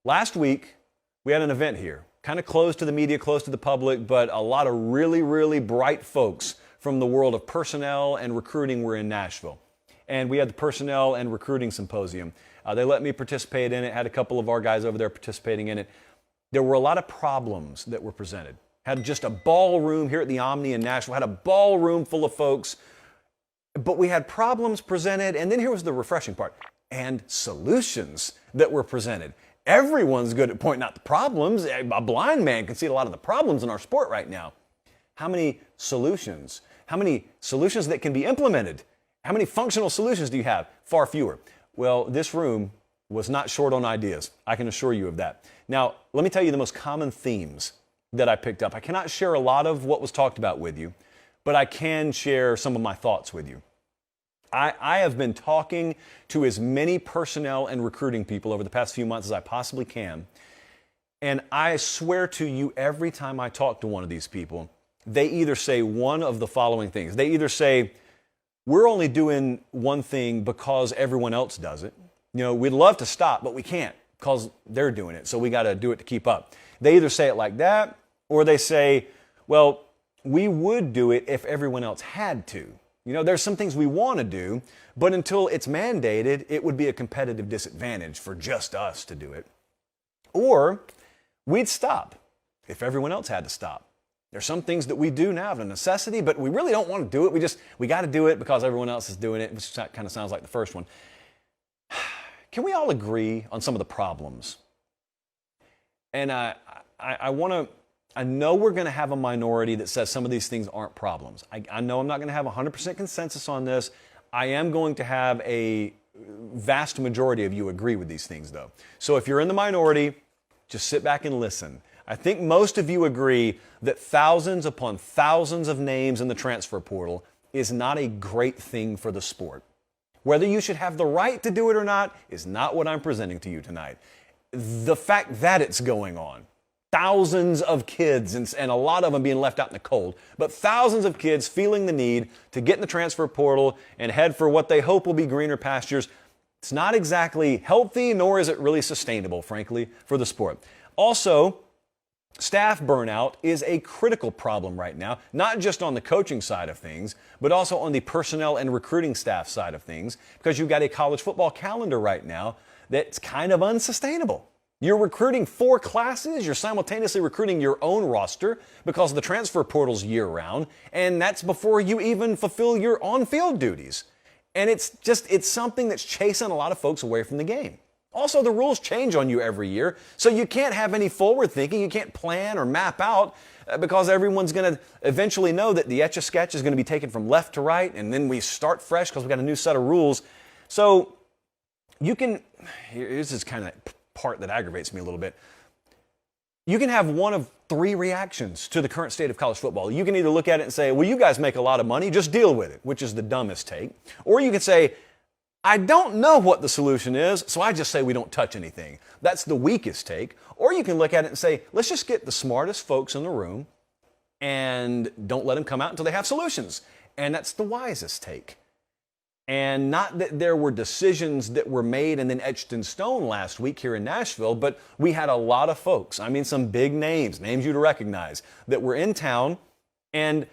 Last week, we had an event here, kind of closed to the media, closed to the public, but a lot of really, really bright folks from the world of personnel and recruiting were in Nashville. And we had the personnel and recruiting symposium. They let me participate in it, had a couple of our guys over there participating in it. There were a lot of problems that were presented. Had just a ballroom here at the Omni in Nashville, had a ballroom full of folks, but we had problems presented, and then here was the refreshing part, and solutions that were presented. Everyone's good at pointing out the problems. A blind man can see a lot of the problems in our sport right now. How many solutions? How many solutions that can be implemented? How many functional solutions do you have? Far fewer. Well, this room was not short on ideas. I can assure you of that. Now, let me tell you the most common themes that I picked up. I cannot share a lot of what was talked about with you, but I can share some of my thoughts with you. I have been talking to as many personnel and recruiting people over the past few months as I possibly can. And I swear to you, every time I talk to one of these people, they either say one of the following things. They either say, we're only doing one thing because everyone else does it. You know, we'd love to stop, but we can't because they're doing it. So we got to do it to keep up. They either say it like that, or they say, well, we would do it if everyone else had to. You know, there's some things we want to do, but until it's mandated, it would be a competitive disadvantage for just us to do it. Or we'd stop if everyone else had to stop. There's some things that we do now out of necessity, but we really don't want to do it. We got to do it because everyone else is doing it, which kind of sounds like the first one. Can we all agree on some of the problems? And I know we're going to have a minority that says some of these things aren't problems. I know I'm not going to have 100% consensus on this. I am going to have a vast majority of you agree with these things, though. So if you're in the minority, just sit back and listen. I think most of you agree that thousands upon thousands of names in the transfer portal is not a great thing for the sport. Whether you should have the right to do it or not is not what I'm presenting to you tonight. The fact that it's going on, thousands of kids, and a lot of them being left out in the cold, but thousands of kids feeling the need to get in the transfer portal and head for what they hope will be greener pastures, it's not exactly healthy, nor is it really sustainable, frankly, for the sport. Also, staff burnout is a critical problem right now, not just on the coaching side of things, but also on the personnel and recruiting staff side of things, because you've got a college football calendar right now that's kind of unsustainable. You're recruiting 4 classes, you're simultaneously recruiting your own roster because the transfer portal's year-round, and that's before you even fulfill your on-field duties. And it's something that's chasing a lot of folks away from the game. Also, the rules change on you every year, so you can't have any forward thinking. You can't plan or map out because everyone's going to eventually know that the Etch-a-Sketch is going to be taken from left to right, and then we start fresh because we've got a new set of rules. So this is kind of part that aggravates me a little bit. You can have one of 3 reactions to the current state of college football. You can either look at it and say, well, you guys make a lot of money, just deal with it, which is the dumbest take. Or you can say, I don't know what the solution is, so I just say we don't touch anything. That's the weakest take. Or you can look at it and say, let's just get the smartest folks in the room and don't let them come out until they have solutions. And that's the wisest take. And not that there were decisions that were made and then etched in stone last week here in Nashville, but we had a lot of folks, I mean some big names you'd recognize, that were in town and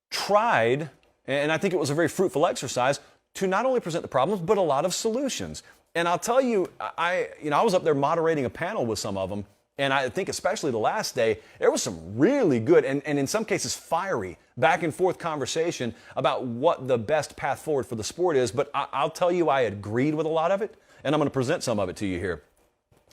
tried, and I think it was a very fruitful exercise, to not only present the problems, but a lot of solutions. And I'll tell you, I was up there moderating a panel with some of them, and I think especially the last day, there was some really good and in some cases fiery back and forth conversation about what the best path forward for the sport is. But I'll tell you, I agreed with a lot of it, and I'm going to present some of it to you here.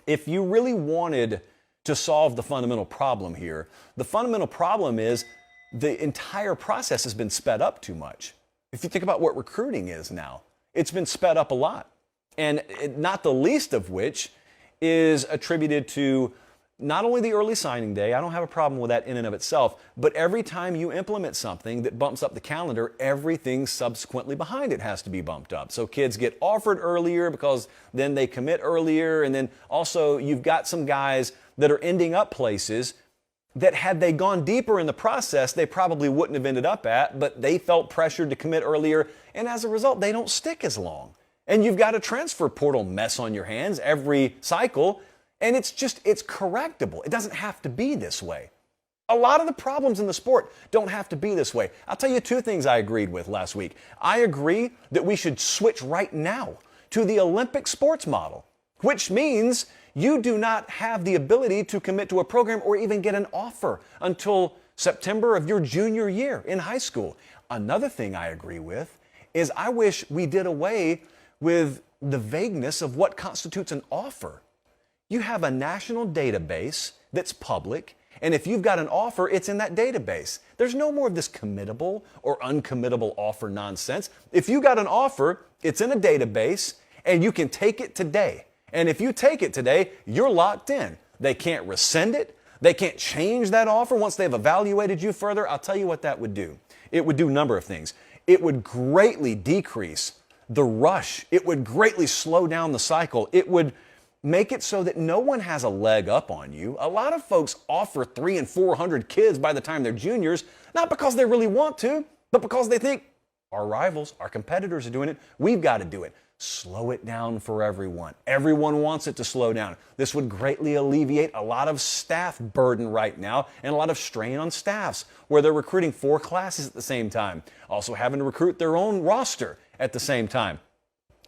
If you really wanted to solve the fundamental problem here, the fundamental problem is the entire process has been sped up too much. If you think about what recruiting is now, it's been sped up a lot. And not the least of which is attributed to not only the early signing day, I don't have a problem with that in and of itself, but every time you implement something that bumps up the calendar, everything subsequently behind it has to be bumped up. So kids get offered earlier because then they commit earlier, and then also you've got some guys that are ending up places that had they gone deeper in the process, they probably wouldn't have ended up at, but they felt pressured to commit earlier, and as a result, they don't stick as long. And you've got a transfer portal mess on your hands every cycle, And it's correctable. It doesn't have to be this way. A lot of the problems in the sport don't have to be this way. I'll tell you two things I agreed with last week. I agree that we should switch right now to the Olympic sports model, which means you do not have the ability to commit to a program or even get an offer until September of your junior year in high school. Another thing I agree with is I wish we did away with the vagueness of what constitutes an offer. You have a national database that's public, and if you've got an offer, it's in that database. There's no more of this committable or uncommittable offer nonsense. If you got an offer, it's in a database, and you can take it today. And if you take it today, you're locked in. They can't rescind it. They can't change that offer once they've evaluated you further. I'll tell you what that would do. It would do a number of things. It would greatly decrease the rush. It would greatly slow down the cycle. It would make it so that no one has a leg up on you. A lot of folks offer 300 and 400 kids by the time they're juniors, not because they really want to, but because they think our rivals, our competitors are doing it. We've got to do it. Slow it down for everyone. Everyone wants it to slow down. This would greatly alleviate a lot of staff burden right now and a lot of strain on staffs where they're recruiting 4 classes at the same time, also having to recruit their own roster at the same time.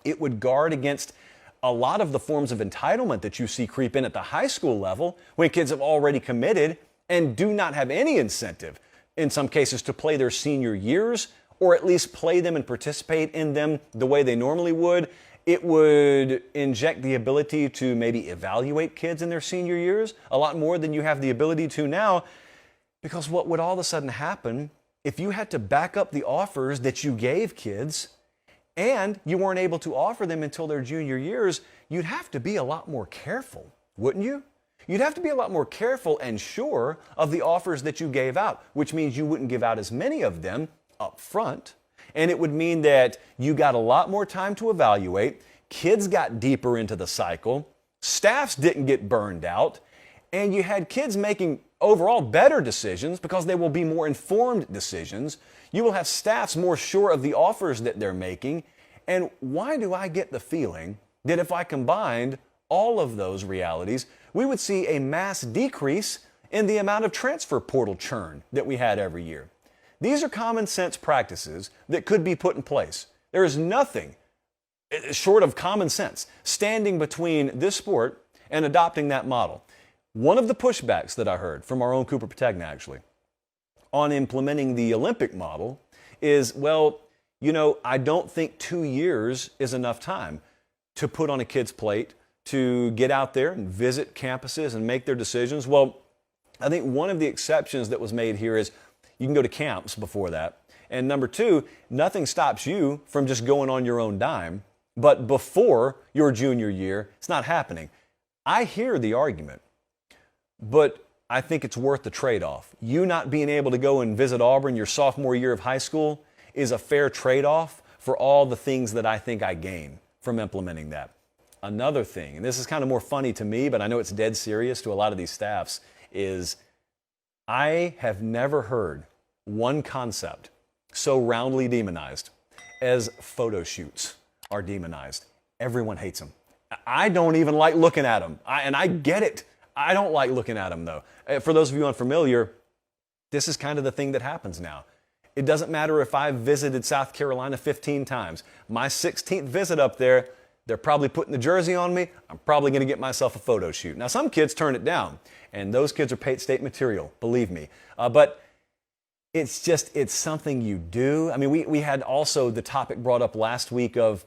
It would guard against a lot of the forms of entitlement that you see creep in at the high school level when kids have already committed and do not have any incentive, in some cases, to play their senior years or at least play them and participate in them the way they normally would. It would inject the ability to maybe evaluate kids in their senior years a lot more than you have the ability to now, because what would all of a sudden happen if you had to back up the offers that you gave kids and you weren't able to offer them until their junior years? You'd have to be a lot more careful, wouldn't you? You'd have to be a lot more careful and sure of the offers that you gave out, which means you wouldn't give out as many of them up front, and it would mean that you got a lot more time to evaluate, kids got deeper into the cycle, staffs didn't get burned out, and you had kids making overall better decisions because they will be more informed decisions. You will have staffs more sure of the offers that they're making. And why do I get the feeling that if I combined all of those realities, we would see a mass decrease in the amount of transfer portal churn that we had every year? These are common sense practices that could be put in place. There is nothing short of common sense standing between this sport and adopting that model. One of the pushbacks that I heard from our own Cooper Pategna actually on implementing the Olympic model is, well, I don't think 2 years is enough time to put on a kid's plate to get out there and visit campuses and make their decisions. Well, I think one of the exceptions that was made here is you can go to camps before that. And number 2, nothing stops you from just going on your own dime. But before your junior year, it's not happening. I hear the argument, but I think it's worth the trade-off. You not being able to go and visit Auburn your sophomore year of high school is a fair trade-off for all the things that I think I gain from implementing that. Another thing, and this is kind of more funny to me, but I know it's dead serious to a lot of these staffs, is I have never heard one concept so roundly demonized as photo shoots are demonized. Everyone hates them. I don't even like looking at them. And I get it. I don't like looking at them, though. For those of you unfamiliar, this is kind of the thing that happens now. It doesn't matter if I've visited South Carolina 15 times. My 16th visit up there, they're probably putting the jersey on me. I'm probably going to get myself a photo shoot. Now, some kids turn it down, and those kids are Pate State material, believe me. But it's something you do. I mean, we had also the topic brought up last week of,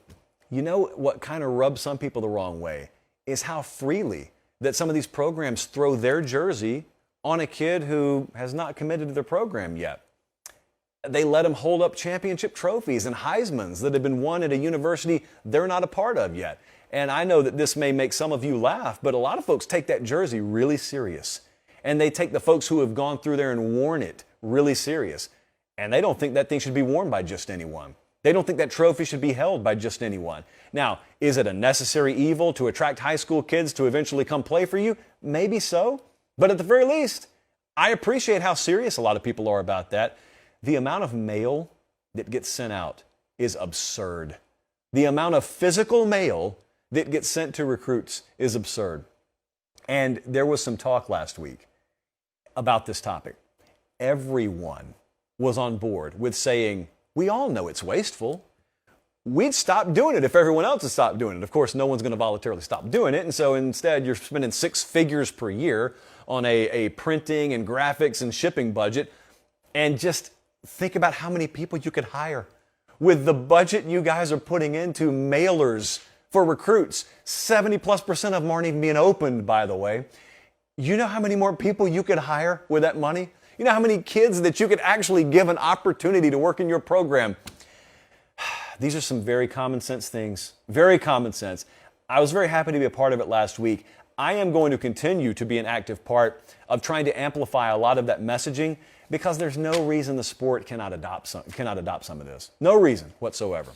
what kind of rubs some people the wrong way is how freely that some of these programs throw their jersey on a kid who has not committed to their program yet. They let them hold up championship trophies and Heismans that have been won at a university they're not a part of yet. And I know that this may make some of you laugh, but a lot of folks take that jersey really serious. And they take the folks who have gone through there and worn it really serious. And they don't think that thing should be worn by just anyone. They don't think that trophy should be held by just anyone. Now, is it a necessary evil to attract high school kids to eventually come play for you? Maybe so. But at the very least, I appreciate how serious a lot of people are about that. The amount of mail that gets sent out is absurd. The amount of physical mail that gets sent to recruits is absurd. And there was some talk last week about this topic. Everyone was on board with saying, we all know it's wasteful. We'd stop doing it if everyone else had stopped doing it. Of course, no one's going to voluntarily stop doing it. And so instead, you're spending 6 figures per year on a printing and graphics and shipping budget. And just think about how many people you could hire. With the budget you guys are putting into mailers for recruits, 70+% of them aren't even being opened, by the way. You know how many more people you could hire with that money? You know how many kids that you could actually give an opportunity to work in your program? These are some very common sense things, very common sense. I was very happy to be a part of it last week. I am going to continue to be an active part of trying to amplify a lot of that messaging because there's no reason the sport cannot adopt some of this. No reason whatsoever.